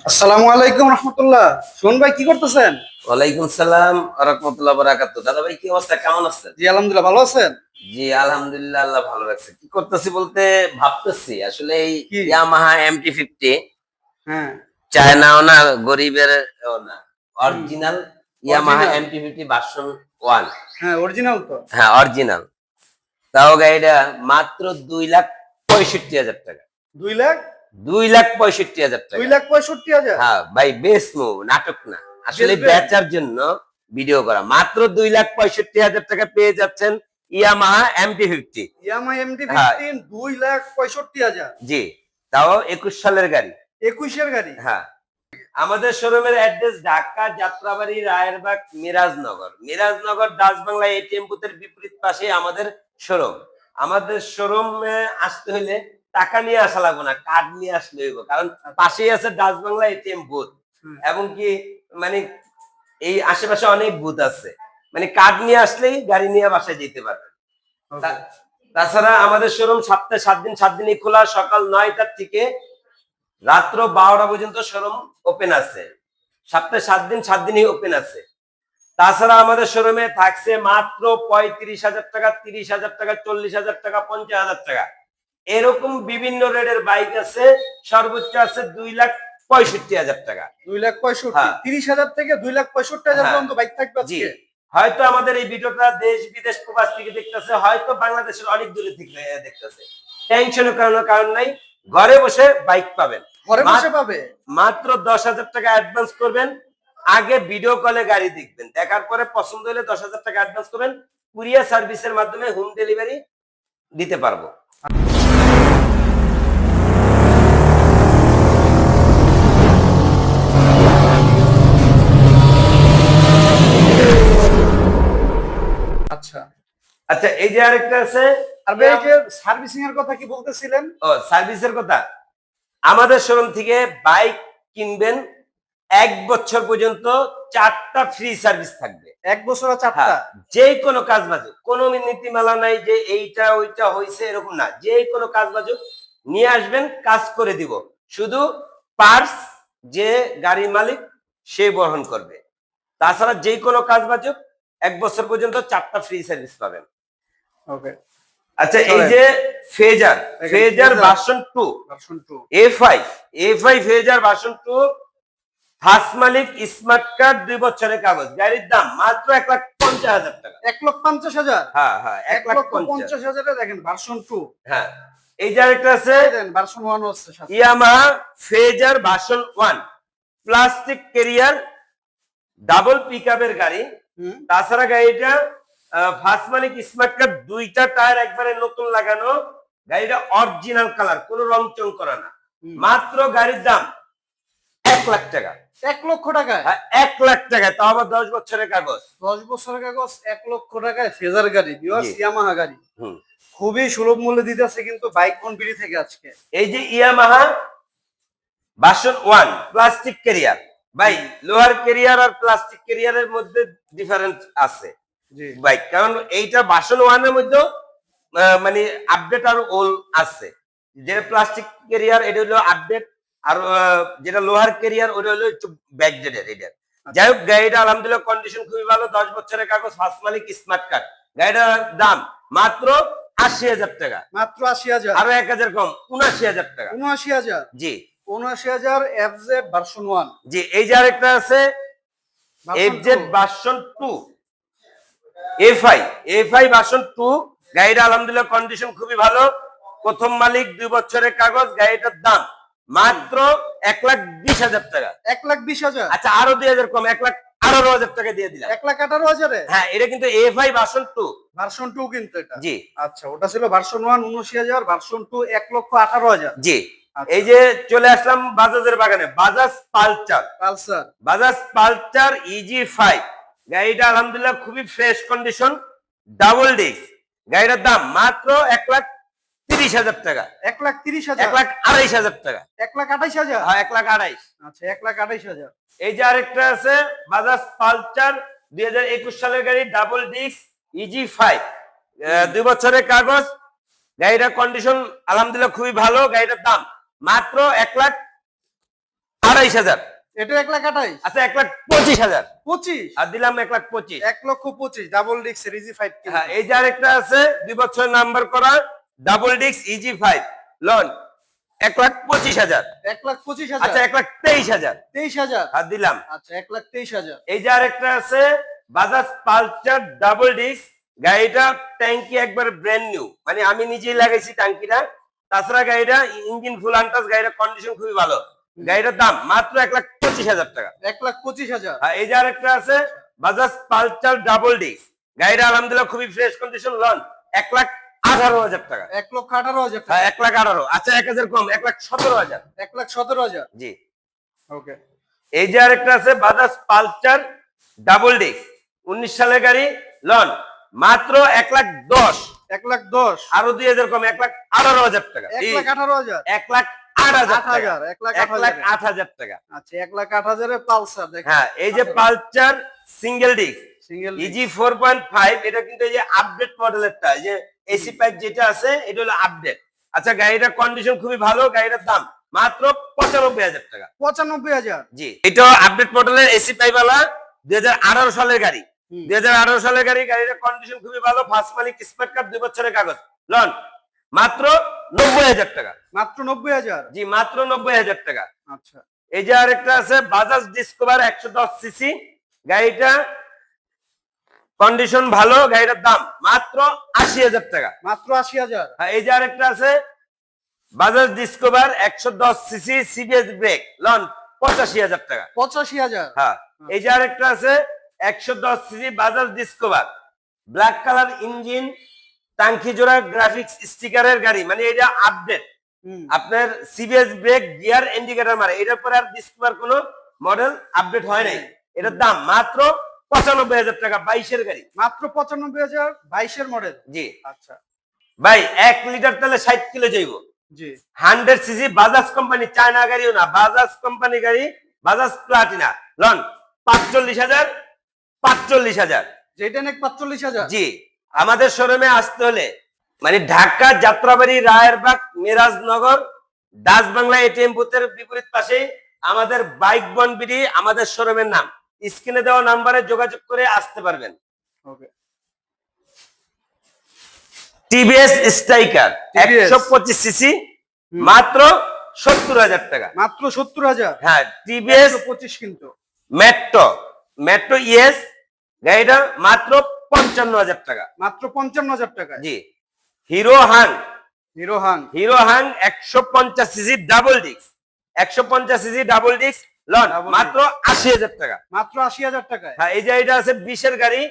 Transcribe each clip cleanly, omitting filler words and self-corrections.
আসসালামু আলাইকুম রহমতুল্লাহ। শোন ভাই, কি করতেছেন? ওয়ালাইকুম সালাম রাহমাতুল্লাহ বারাকাতুহু। দাদা ভাই কি অবস্থা, কেমন আছেন? জি আলহামদুলিল্লাহ, ভালো আছেন? জি আলহামদুলিল্লাহ, আল্লাহ ভালো রাখছে। কি করতেছি বলতে ভাবতেছি আসলে এই কি? ইয়ামাহা MT-50 হ্যাঁ। চায়নাও না, গরিবের না, হুম। Original Yamaha original. MT-50 version 1। হ্যাঁ, অরিজিনাল তো। হ্যাঁ অরিজিনাল। তাও গাড়িটা মাত্র 2,65,000 টাকা। 2 লাখ? 2,65,000 দুই টাকা। লাখ 65,000? হ্যাঁ ভাই, বেশ মুভ, নাটক না, আসলে বেচবেন? বেচার জন্য ভিডিও করা। মাত্র 2,65,000 টাকা পেয়ে যাচ্ছেন ইয়ামাহা MT-50। ইয়ামাহা এমটি হ্যাঁ 15 2,65,000? জি, তাও 21 সালের গাড়ি। 21-এর গাড়ি? হ্যাঁ, আমাদের শোরুমের address Dhaka Jatrabari Rayerbag Mirajnagar. Mirajnagar Dutch Bangla ATM বুথের বিপরীত পাশে আমাদের শোরুম। আমাদের শোরুমে আসতে হলে টাকা নিয়ে আসা লাগবে না, কার্ড নিয়ে আসলে হইব, কারণ পাশেই আছে ডাচ বাংলা এটিএম বুথ। এবং কি মানে এই আশেপাশে অনেক বুথ আছে, মানে কার্ড নিয়ে আসলেই গাড়ি নিয়ে বাসায় যেতে পারবেন। তাছাড়া আমাদের শোরুম সপ্তাহে 7 দিন 7 দিনই খোলা। সকাল 9টা থেকে রাত্র 12টা পর্যন্ত শোরুম ওপেন আছে। সপ্তাহে 7 দিন 7 দিনই ওপেন আছে। তাছাড়া আমাদের শোরুমে থাকছে মাত্র 35,000 টাকা, 30,000 টাকা, 40,000 টাকা, 50,000 টাকা, এরকম বিভিন্ন রেটের বাইক আছে। সর্বোচ্চ আছে 2,65,000 টাকা। 2,65,000? হ্যাঁ 30,000 থেকে 2,65,000 হ্যাঁ পর্যন্ত বাইক থাকবে জি, আজকে? হয়তো আমাদের এই ভিডিওটা দেশ বিদেশ প্রবাস থেকে দেখতেছে, হয়তো বাংলাদেশের অনেক দূরে থেকে দেখতেছে। টেনশনের কারণ নাই, ঘরে বসে বাইক পাবেন। ঘরে বসে পাবে? মাত্র 10,000 টাকা অ্যাডভান্স করবেন। আগে ভিডিও কলে গাড়ি দেখবেন, দেখার পরে পছন্দ হলে 10,000 টাকা অ্যাডভান্স করবেন। কুরিয়ার সার্ভিসের মাধ্যমে হোম ডেলিভারি দিতে পারবো। আচ্ছা। আচ্ছা, এই যে আরেকটা আছে। আর ভাই, এই যে সার্ভিসিং এর কথা কি বলতেছিলেন? ও সার্ভিসের কথা, আমাদের শোরুম থেকে বাইক কিনবেন 1 বছর পর্যন্ত 4টা ফ্রি সার্ভিস থাকবে। 1 বছরে 4টা? হ্যাঁ, যে কোনো কাজ বাজুক, কোনো নীতিমালা নাই যে এইটা ওইটা হয়েছে এরকম না, যে কোনো কাজ বাজুক নিয়ে আসবেন, কাজ করে দিব। শুধু পার্টস যে গাড়ির মালিক সে বহন করবে। তাছাড়া যে কোনো কাজ বাজুক 1 বছর পর্যন্ত 4টা ফ্রি সার্ভিস পাবেন। ওকে। আচ্ছা, এই যে Fazer version 2 version 2? A5 Fazer version 2, first মালিক, স্মার্ট কার্ড, 2 বছরের কাগজ। গাড়ির দাম মাত্র 1,50,000 টাকা। 1,50,000? হ্যাঁ হ্যাঁ 1,50,000 দেখেন ভার্সন 2। হ্যাঁ, এই যে আরেকটা আছে ভার্সন 1 হচ্ছে সাথে। Yamaha Fazer version 1, plastic carrier, double পিকআপের গাড়ি। তাছাড়া গাড়িটা ফার্স্ট মালিক, স্মার্ট কার্ড, 2টা টায়ার একবারে নতুন লাগানো। গাড়িটা অরিজিনাল কালার, কোনো রং চং করা না। মাত্র গাড়ির দাম 1,00,000 টাকা। 1,00,000 টাকায়? হ্যাঁ 1,00,000 টাকা, তাও আবার 10 বছরের কাগজ। 10 বছরের কাগজ 1,00,000 টাকায় ফেজার গাড়ি, ভিউয়ার্স, জি। ইয়ামাহা গাড়ি। হুম, খুবই সুলভ মূল্যে দিতেছে কিন্তু বাইক কোম্পানি থেকে আজকে। এই যে ইয়ামাহা ভার্সন 1 প্লাস্টিক ক্যারিয়ার, ভাই লোহার ক্যারিয়ার আর প্লাস্টিক ক্যারিয়ারের মধ্যে ডিফারেন্স আছে জি। বাইক, কারণ এইটা ভার্সন 1 এর মধ্যে মানে আপডেট আর ওল আছে। যেটা প্লাস্টিক ক্যারিয়ার এটা হলো আপডেট, আর যেটা লোহার ক্যারিয়ার ওটা হলো একটু ব্যাকডেটেড। এটা যাই হোক, গাড়িটা আলহামদুলিল্লাহ কন্ডিশন খুবই ভালো। 10 বছরের কাগজ, ফার্স্ট মালিক, স্মার্ট কার্ড। গাড়িটার দাম মাত্র 80,000 টাকা। মাত্র 80,000? আরো 1,000 কম, 79,000 টাকা। 79,000? জি 79,000 এফজেড ভার্সন 1। জি, এই যে আরেকটা আছে version FZ 2? Version 2, A5 version 2। গাড়িটা আলহামদুলিল্লাহ কন্ডিশন খুবই ভালো, প্রথম মালিক, 2 বছরের কাগজ। গাড়িটার দাম মাত্র 1,20,000 টাকা। 1,20,000? আচ্ছা, আরো 2,000 কম, 1,18,000 টাকা দিয়ে দিলাম। 1,18,000? হ্যাঁ, এটা কিন্তু A5 ভার্সন 2। ভার্সন 2 কিন্তু এটা? জি আচ্ছা, ওটা ছিল ভার্সন 1 79,000, ভার্সন 2 1,18,000। জি। আচ্ছা। এই যে চলে আসলাম বাজাজের বাগানে, বাজাজ পালসার। পালসার EG5 গাড়িটা আলহামদুলিল্লাহ খুবই ফ্রেশ কন্ডিশন, ডাবল ডিস্ক। গাড়িটার দাম মাত্র 1,30,000 টাকা। 1,30,000? 1,28,000 টাকা। 1,28,000? হ্যাঁ 1,28,000। আচ্ছা, 1,28,000। এই যে আরেকটা আছে বাজাজ পালসার 2021 সালের গাড়ি, ডাবল ডিস্ক, EG5, 2 বছরের কাগজ। গাড়িটার কন্ডিশন আলহামদুলিল্লাহ খুবই ভালো। গাড়িটার দাম মাত্র 28,000। এটা 1,28,000। আচ্ছা 1,25,000। 25 আর দিলাম 1,25,000। 1,25,000 ডাবল ডিক্সের ইজি 5 হ্যাঁ, এই যে আরেকটা আছে 2 বছর নাম্বার করা ডাবল ডিক্স ইজি 5 লন 1,25,000। 1,25,000। আচ্ছা 1,23,000। 23,000। আর দিলাম। আচ্ছা 1,23,000। এই যে আরেকটা আছে বাজাজ পালসার ডাবল ডিক্স, গাড়িটা ট্যাঙ্কি একবার ব্র্যান্ড নিউ, মানে আমি নিজেই লাগাইছি ট্যাঙ্কিটা। তাছাড়া গাড়িটা ইঞ্জিন ফুল আনটাচ, গাড়িটার কন্ডিশন খুবই ভালো। গাড়িটার দাম মাত্র 1,25,000 টাকা। 1,25,000। আর এই যে আরেকটা আছে বাজাজ পালসার ডাবল ডিক্স, গাড়িটা আলহামদুলিল্লাহ খুবই ফ্রেশ কন্ডিশন, লন 1,18,000 টাকা। 1,18,000 টাকা। হ্যাঁ 1,18,000। আচ্ছা 1,000 কম, 1,17,000। 1,17,000। জি। ওকে। এই যে আরেকটা আছে বাজাজ পালসার ডাবল ডিক্স 19 সালের গাড়ি, লন মাত্র 1,10,000। 1,10,000। আরো 2,000 কম, 1,18,000 টাকা। 1,18,000। 1,08,000 টাকা। 1,08,000 টাকা। আচ্ছা 1,08,000 এর পালসার দেখেন। হ্যাঁ, এই যে পালসার সিঙ্গেল ডিক্স সিঙ্গেল ইজি 4.5, এটা কিন্তু এই যে আপডেট মডেলেরটা, এই যে এসি পাইপ যেটা আছে এটা হলো আপডেট। আচ্ছা গাড়িটার কন্ডিশন খুবই ভালো, গাড়িটার দাম মাত্র 95,000 টাকা। 95,000। জি, এটা আপডেট মডেলের এসি পাইপ वाला 2018 সালের গাড়ি। 2018 সালের গাড়ি, গাড়িটার কন্ডিশন খুবই ভালো, ফার্স্ট মালিক, স্মার্ট কার্ড, 2 বছরের কাগজ, লন মাত্র 90,000 টাকা। মাত্র 90,000। জি, মাত্র 90,000 টাকা। আচ্ছা। এই যে আরেকটা আছে বাজাজ ডিসকভার 110 সিসি, গাড়িটা কন্ডিশন ভালো, গাড়িটার দাম মাত্র 80,000 টাকা। মাত্র 80,000। হ্যাঁ, এই যে আরেকটা আছে Bajaj Discover 110 CC CBS brake, লন 85,000 টাকা। 85,000। হ্যাঁ, এই যে আরেকটা আছে 110 CC Bajaj Discover black colour engine, টাঙ্কি জোড়া, গ্রাফিক্স স্টিকারের গাড়ি, মানে এটা আপডেট। আপনার সিবিএস ব্রেক, গিয়ার ইন্ডিকেটর মারে, এটার পরে আর ডিসকভার কোনো মডেল আপডেট হয় নাই। এটার দাম মাত্র 95,000 টাকা, 22 এর গাড়ি। মাত্র 95,000, 22 এর মডেল। জি। আচ্ছা ভাই 1 লিটার তেলে 60 কিলো যাইব। জি। 100 সিসি বাজাজ কোম্পানি, চায়না গাড়িও না, বাজাজ কোম্পানি গাড়ি, বাজাজ প্লাটিনা, লন 45,000। 45,000। যেটা নাকি 45,000। জি। আমাদের শোরুমে আসতে হলে মানে ঢাকা যাত্রাবাড়ি, রায়েরবাগ, মিরাজনগর, ডাচ বাংলা এটিএম বুথের বিপরীত পাশে আমাদের বাইক বনবিডি আমাদের শোরুমের নাম। স্ক্রিনে দেওয়া নাম্বারে যোগাযোগ করে আসতে পারবেন। ওকে। টিভিএস স্ট্রাইকার 125 সিসি মাত্র 70,000 টাকা। মাত্র 70,000। হ্যাঁ, টিভিএস 25 কিন্তু। মেট্রো ইএস গাড়িটা মাত্র 55,000 টাকা। মাত্র 55,000 টাকা। জি। Hero Hang Hero Hunk 150 CC double disc, 150 CC double disc, লন মাত্র 80,000 টাকা। মাত্র 80,000 টাকায়। হ্যাঁ, এই যে এটা আছে 20 এর গাড়ি,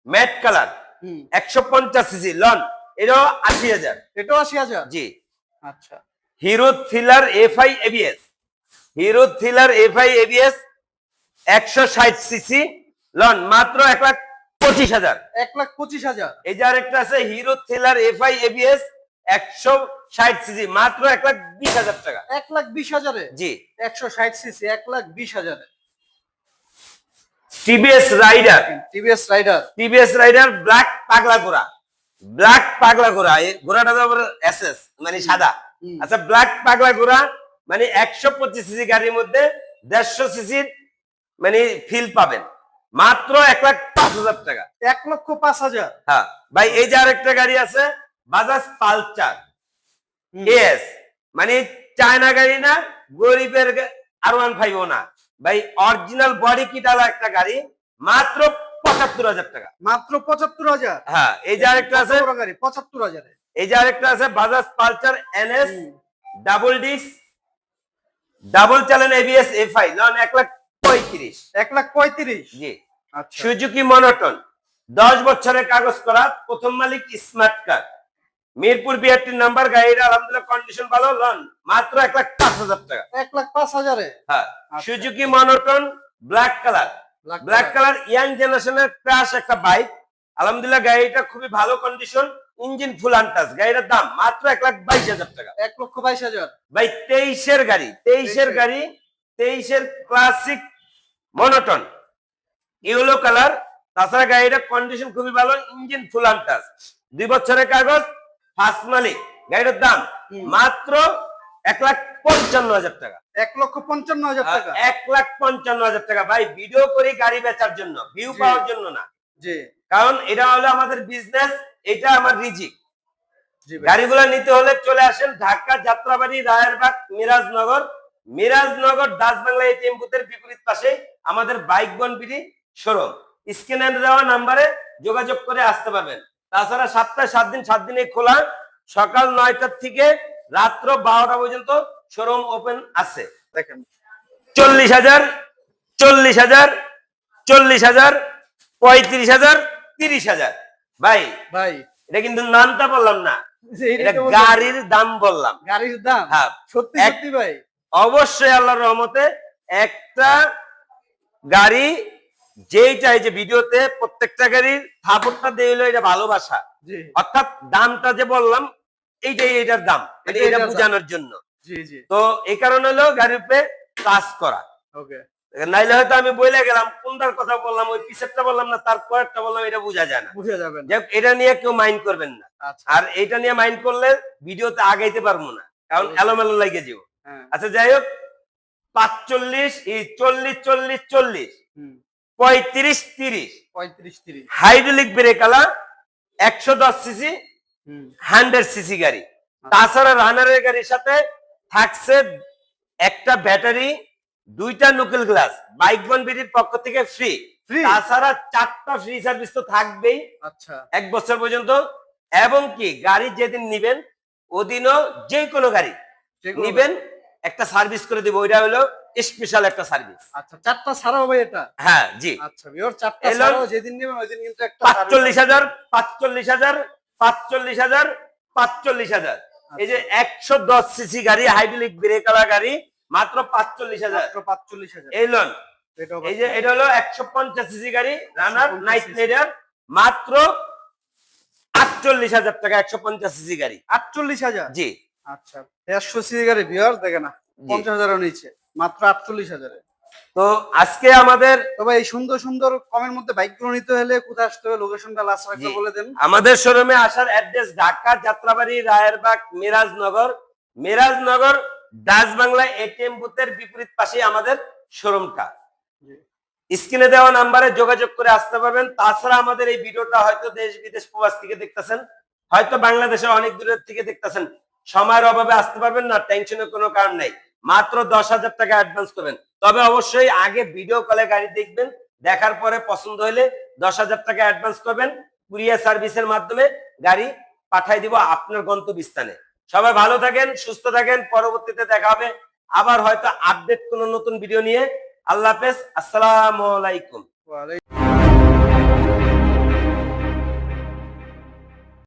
ম্যাট কালার, 150 সিসি, লন এটাও 80,000। এটাও 80,000। জি। আচ্ছা। Hero Thriller FI ABS, Hero Thriller FI ABS 160 CC, লন মাত্র 1,25,000। 1,25,000। এই যে আরেকটা আছে Hero Thriller FI ABS 160 CC মাত্র 1,20,000 টাকা। 1,20,000 এ। জি। 160 সিসি 1,20,000 এ। TVS Raider, TVS Raider black পাগলা ঘোড়া, ব্ল্যাক পাগলা ঘোড়া, এই ঘোড়াটা তো আবার এসএস মানে সাদা। আচ্ছা, ব্ল্যাক পাগলা ঘোড়া মানে 125 সিসি গাড়ির মধ্যে 150 সিসির মানে ফিল পাবেন মাত্র 1,05,000 টাকা। 1,05,000। হ্যাঁ ভাই, এই যে আরেকটা গাড়ি আছে বাজাজ পালসার এস, মানে চায়না গাড়ি না, গরিবের R15 না ভাই, অরিজিনাল বডি কিটালা একটা গাড়ি, মাত্র 75,000 টাকা। মাত্র 75,000। হ্যাঁ, এই যে আরেকটা আছে বড় গাড়ি 75,000 এ। এই যে আরেকটা আছে Bajaj Pulsar NS double disc double channel ABS FI, লন 1,35,000। 1,35,000। জি। আচ্ছা। সুজুকি মনোটন 10 বছরের কাগজ করা, প্রথম মালিক, smart card, Mirpur BRT number, গাড়ির আলহামদুলিল্লাহ কন্ডিশন ভালো, লন মাত্র 1,05,000 টাকা। 1,05,000 এ। হ্যাঁ, Suzuki monotone black colour, black colour young জেনারেশনের ক্রাশ একটা বাইক, আলহামদুলিল্লাহ গাড়িটা খুবই ভালো কন্ডিশন, ইঞ্জিন ফুল আনটাচ, গাড়িটার দাম মাত্র 1,22,000 টাকা। 1,22,000। ভাই 23 এর গাড়ি, 23 এর ক্লাসিক মনোটন ইয়েলো কালার, তাছাড়া গাড়িটার কন্ডিশন খুবই ভালো, ইঞ্জিন ফুল আনটাচ, 2 বছরের কাগজ, ফার্স্ট মালিক, গাড়িটার দাম মাত্র 55,000 টাকা। 1,55,000 টাকা। 1,55,000 টাকা ভাই, ভিডিও করি গাড়ি বেচার জন্য, ভিউ জি। পাওয়ার জন্য না। জি কারণ এটা হলো আমাদের বিজনেস, এটা আমার রিজিক। জি ভাই। গাড়িগুলো নিতে হলে চলে আসেন ঢাকা যাত্রাবাড়ি রায়েরবাগ মিরাজনগর। মিরাজনগর ডাচ বাংলা এটিএম বুথের বিপরীত পাশে আমাদের বাইক বনবিডি শোরুম। স্ক্রিনে দেওয়া নাম্বারে যোগাযোগ করে আসতে পারবেন। তাছাড়া সপ্তাহে 7 দিনে খোলা, সকাল 9টা থেকে রাত্র 12টা পর্যন্ত শোরুম ওপেন আছে। দেখেন 40,000, 40,000, 40,000, 35,000, 30,000। ভাই ভাই এটা কিন্তু নামটা বললাম না, এটা গাড়ির দাম বললাম। গাড়ির দাম হ্যাঁ, সত্যি সত্যি ভাই। অবশ্যই আল্লাহর রহমতে একটা গাড়ি যেই চাই যে ভিডিওতে প্রত্যেকটা গাড়ির থাপড়টা দিয়ে হলো এটা ভালোবাসা, জি অর্থাৎ দামটা যে বললাম এইটাই এটার দাম, এটা এটার দাম। বোঝানোর জন্য। জি জি তো এই কারণে হলো গাড়ির উপরে কাজ করা। ওকে নাইলে হয়তো আমি বলে গেলাম, কোনটার কথা বললাম, ওই পিছেরটা বললাম না, তারপরটা বললাম, এটা বোঝা যায় না। বুঝা যাবে না। যাক, এটা নিয়ে কেউ মাইন্ড করবেন না। আচ্ছা আর এটা নিয়ে মাইন্ড করলে ভিডিওতে আগাইতে পারবো না, কারণ অবশ্যই। এলোমেলো লাগে যাবো। হ্যাঁ আচ্ছা যাই হোক, 45, 40, 40, 40, হুম 35, 30 35 30 হাইড্রোলিক ব্রেক আলা 110 সিসি হুম 100 সিসি গাড়ি। তাছাড়া রানারের গাড়ির সাথে থাকছে একটা ব্যাটারি, 2টা নুকেল গ্লাস, বাইক বনবিডির পক্ষ থেকে ফ্রি। Free? তাছাড়া 4টা ফ্রি সার্ভিস তো থাকবেই আচ্ছা 1 বছর পর্যন্ত। এবং কি গাড়ি যেদিন নিবেন ওদিনও যে কোনো গাড়ি যেগুলো নিবেন একটা সার্ভিস করে দিব, ওইটা হলো স্পেশাল একটা সার্ভিস। আচ্ছা চারটা ছাড়াও ভাই এটা। হ্যাঁ জি, আচ্ছা ভিউয়ার চারটা এলো ছাড়াও যেদিন নেবেন ওই দিন কিন্তু একটা 45,000, 45,000, 45,000, 45,000। এই যে 110 সিসি গাড়ি, হাইড্রোলিক ব্রেক আলা গাড়ি, মাত্র 45,000। মাত্র 45,000 এই লোন, এটাও এই যে এটা হলো 150 সিসি গাড়ি, রানার 150 নাইট cc রাইডার, মাত্র 48,000 টাকা 150 সিসি গাড়ি। 48,000। জি আচ্ছা 150 সিসি গাড়ি ভিউয়ার দেখেন না, জি। 50,000 এর নিচে মাত্র 48,000 এ। তো আজকে আমাদের তবে এই সুন্দর সুন্দর কমের মধ্যে বাইকগুলো নিতে হলে কোথায় আসতে হবে, লোকেশনটা লাস্ট একবার বলে দেন। আমাদের শোরুমে আসার address Dhaka Jatrabari Rayerbag Mirajnagar. Mirajnagar Dutch Bangla ATM বুথের বিপরীত পাশে আমাদের শোরুমটা। স্ক্রিনে দেওয়া নাম্বারে যোগাযোগ করে আসতে পারবেন। তাছাড়া আমাদের এই ভিডিওটা হয়তো দেশ বিদেশ প্রবাস থেকে দেখতেছেন, হয়তো বাংলাদেশের অনেক দূরের থেকে দেখতেছেন, সময়ের অভাবে আসতে পারবেন না, টেনশনের কোনো কারণ নাই। মাত্র 10,000 টাকা অ্যাডভান্স করবেন। তবে অবশ্যই আগে ভিডিও কলে গাড়ি দেখবেন, দেখার পরে পছন্দ হলে 10,000 টাকা অ্যাডভান্স করবেন। কুরিয়ার সার্ভিসের মাধ্যমে গাড়ি পাঠিয়ে দিব আপনার গন্তব্যস্থানে। সবাই ভালো থাকেন, সুস্থ থাকেন, পরবর্তীতে দেখা হবে আবার হয়তো আপডেট কোনো নতুন ভিডিও নিয়ে। আল্লাহ হাফেজ, আসসালামু আলাইকুম। ওয়ালাইকুম